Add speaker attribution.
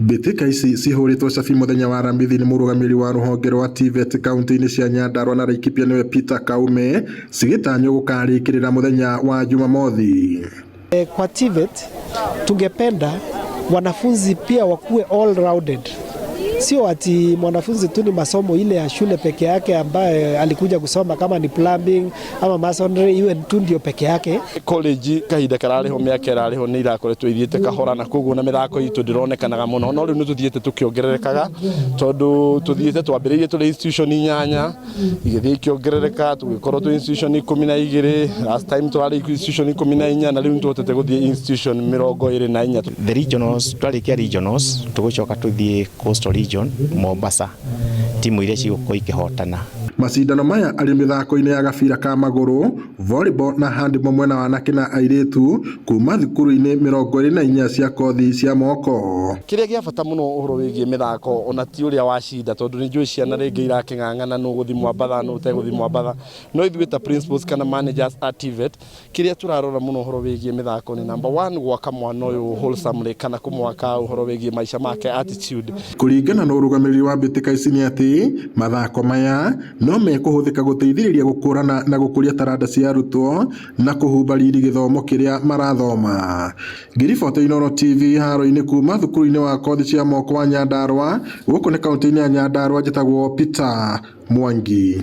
Speaker 1: Mbĩtĩka ici cihuritwo cabi muthenya wa Aramithi ni mũrũgamĩrĩri wa rũhonge rwa TVET kaunti-inĩ cia Nyandarua na Laikipia niwe Peter Kaume, cigĩtanywo gũkarĩkĩrĩra muthenya wa Jumamothi.
Speaker 2: Kwa TVET tungependa wanafunzi pia wakuwe all rounded. Sio ati mwanafunzi tu ni masomo ile ya shule peke yake ambaye alikuja kusoma kama ni plumbing ama masonry iwe tu ndio peke yake.
Speaker 3: College kahinda karariho miaka irariho ni irakoretwo ithiete kahora na koguo na mithako itu ndironekanaga muno no riu nituthiete tukiongererekaga tondu tuthiete twambiririe tuli institution 8 igithii ikiongerereka tugikorwo tu institution 12 last time twari institution 14 na riu tutete guthie institution 24.
Speaker 4: The regionals twarikia regionals tugucoka tuthie coastal region Mombasa timu ile cigũkorwo ikĩhotana.
Speaker 1: Macindano maya arĩ mĩthako-inĩ ya gabira ka magũrũ, volleyball na handball mwena wa anake na airĩtu kuma thukuru-inĩ 24 cia kothi cia moko.
Speaker 3: Kĩrĩa gĩa bata mũno ũhoro wĩgiĩ mĩthako ona ti ũrĩa wacinda tondu nĩ njũĩ ciana rĩngĩ irakĩng'ang'ana nũ gũthi Mwambatha nũ ũtegũthi Mwambatha, no ithuĩ ta principals kana managers at TVET kĩrĩa turarora mũno ũhoro wĩgiĩ mĩthako nĩ number 1 gwaka mwana ũyũ wholesomely kana kũmwaka ũhoro wĩgiĩ maica make attitude.
Speaker 1: Kũringana na ũrũgamĩrĩri wa mbĩtĩka ici nĩ atĩ mathako maya no mekũhũthĩka gũteithĩrĩria gũkũrana na gũkũria taranda cia arutwo na kũhumba riri gĩthomo kĩrĩa marathoma. Ngiriboti Inooro TV haro-inĩ kuma thukuru-inĩ wa kothi cia moko wa Nyandarua, gũkũ nĩ kaunti-inĩ ya Nyandarua, njĩtagwo Peter Mwangi.